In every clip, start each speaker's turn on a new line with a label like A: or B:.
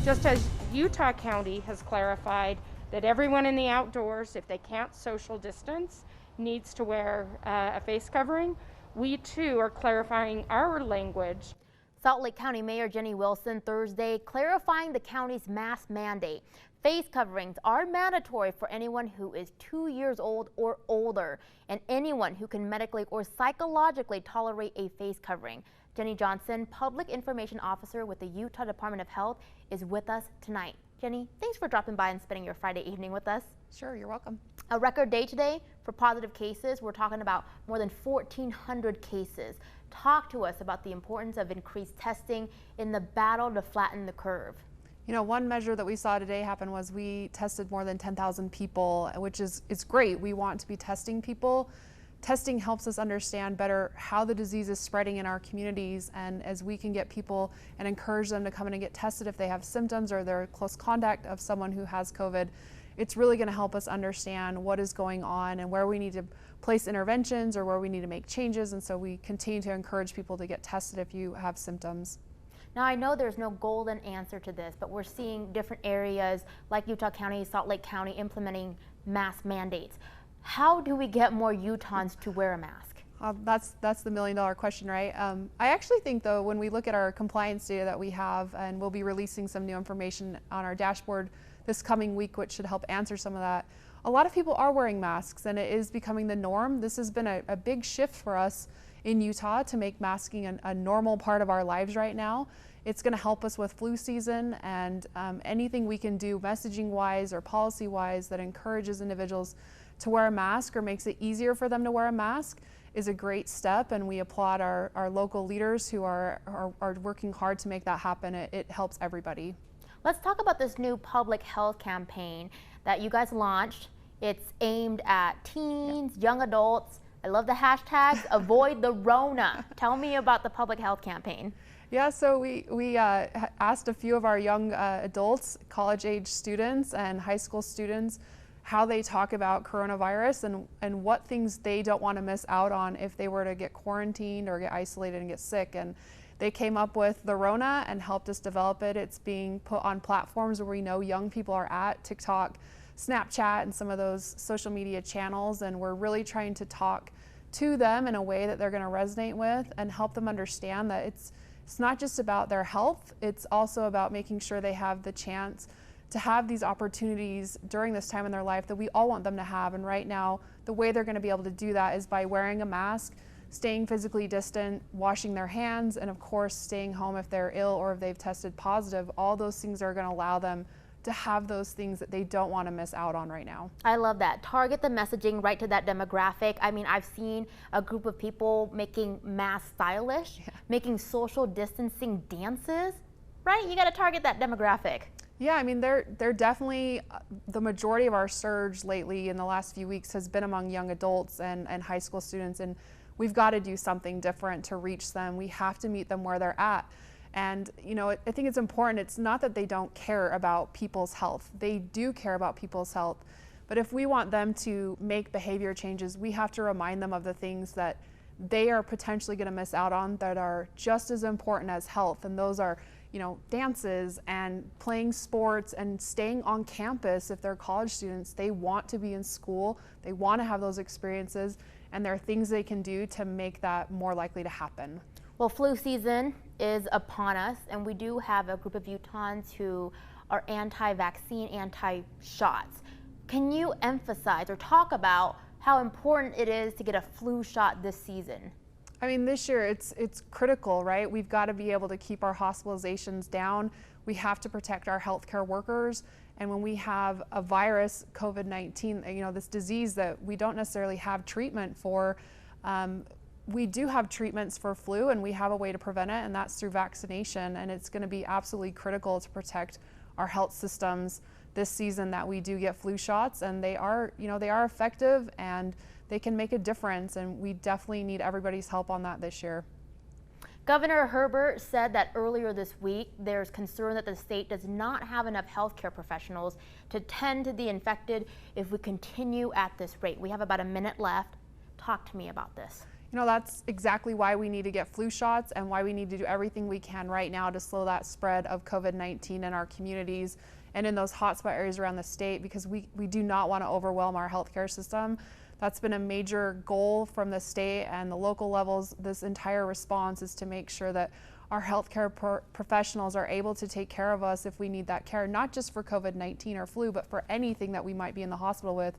A: Just as Utah County has clarified that everyone in the outdoors, if they can't social distance, needs to wear a face covering, we too are clarifying our language.
B: Salt Lake County Mayor Jenny Wilson Thursday clarifying the county's mask mandate. Face coverings are mandatory for anyone who is 2 years old or older and anyone who can medically or psychologically tolerate a face covering. Jenny Johnson, Public Information Officer with the Utah Department of Health, is with us tonight. Jenny, thanks for dropping by and spending your Friday evening with us.
C: Sure, you're welcome.
B: A record day today for positive cases. We're talking about more than 1,400 cases. Talk to us about the importance of increased testing in the battle to flatten the curve.
C: You know, one measure that we saw today happen was we tested more than 10,000 people, which is great. We want to be testing people. Testing helps us understand better how the disease is spreading in our communities, and as we can get people and encourage them to come in and get tested if they have symptoms or they're close contact of someone who has COVID, it's really going to help us understand what is going on and where we need to place interventions or where we need to make changes. And so we continue to encourage people to get tested if you have symptoms.
B: Now, I know there's no golden answer to this, but we're seeing different areas like Utah County, Salt Lake County implementing mask mandates. How do we get more Utahns to wear a mask?
C: That's the million-dollar question, right? I actually think, though, when we look at our compliance data that we have, and we'll be releasing some new information on our dashboard this coming week, which should help answer some of that. A lot of people are wearing masks, and it is becoming the norm. This has been a big shift for us in Utah to make masking a normal part of our lives right now. It's going to help us with flu season, and anything we can do messaging-wise or policy-wise that encourages individuals to wear a mask or makes it easier for them to wear a mask is a great step, and we applaud our local leaders who are working hard to make that happen. It helps everybody.
B: Let's talk about this new public health campaign that you guys launched. It's aimed at teens, young adults. I love the hashtags, avoid the Rona. Tell me about the public health campaign.
C: Yeah, so we asked a few of our young adults, college-age students and high school students, how they talk about coronavirus and what things they don't want to miss out on if they were to get quarantined or get isolated and get sick. And they came up with the Rona and helped us develop it. It's being put on platforms where we know young people are at, TikTok, Snapchat, and some of those social media channels. And we're really trying to talk to them in a way that they're going to resonate with and help them understand that it's not just about their health. It's also about making sure they have the chance to have these opportunities during this time in their life that we all want them to have. And right now, the way they're going to be able to do that is by wearing a mask, staying physically distant, washing their hands, and of course, staying home if they're ill or if they've tested positive. All those things are going to allow them to have those things that they don't want to miss out on right now.
B: I love that. Target the messaging right to that demographic. I mean, I've seen a group of people making masks stylish, making social distancing dances, right? You got to target that demographic.
C: Yeah, I mean, they're definitely, the majority of our surge lately in the last few weeks has been among young adults and high school students, and we've got to do something different to reach them. We have to meet them where they're at. And, you know, I think it's important. It's not that they don't care about people's health. They do care about people's health. But if we want them to make behavior changes, we have to remind them of the things that they are potentially going to miss out on that are just as important as health. And those are, you know, dances and playing sports and staying on campus. If they're college students, they want to be in school. They want to have those experiences. And there are things they can do to make that more likely to happen.
B: Well, flu season is upon us, and we do have a group of Utahns who are anti-vaccine, anti-shots. Can you emphasize or talk about how important it is to get a flu shot this season?
C: I mean, this year it's critical, right? We've got to be able to keep our hospitalizations down. We have to protect our healthcare workers. And when we have a virus, COVID-19, you know, this disease that we don't necessarily have treatment for, we do have treatments for flu, and we have a way to prevent it, and that's through vaccination. And it's going to be absolutely critical to protect our health systems this season that we do get flu shots, and they are, you know, they are effective and they can make a difference, and we definitely need everybody's help on that this year.
B: Governor Herbert said that earlier this week there's concern that the state does not have enough healthcare professionals to tend to the infected if we continue at this rate. We have about a minute left. Talk to me about this.
C: You know, that's exactly why we need to get flu shots and why we need to do everything we can right now to slow that spread of COVID-19 in our communities and in those hotspot areas around the state, because we do not want to overwhelm our healthcare system. That's been a major goal from the state and the local levels. This entire response is to make sure that our healthcare professionals are able to take care of us if we need that care, not just for COVID-19 or flu, but for anything that we might be in the hospital with.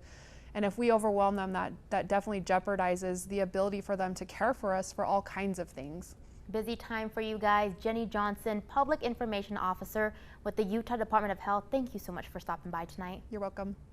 C: And if we overwhelm them, that definitely jeopardizes the ability for them to care for us for all kinds of things.
B: Busy time for you guys. Jenny Johnson, Public Information Officer with the Utah Department of Health. Thank you so much for stopping by tonight.
C: You're welcome.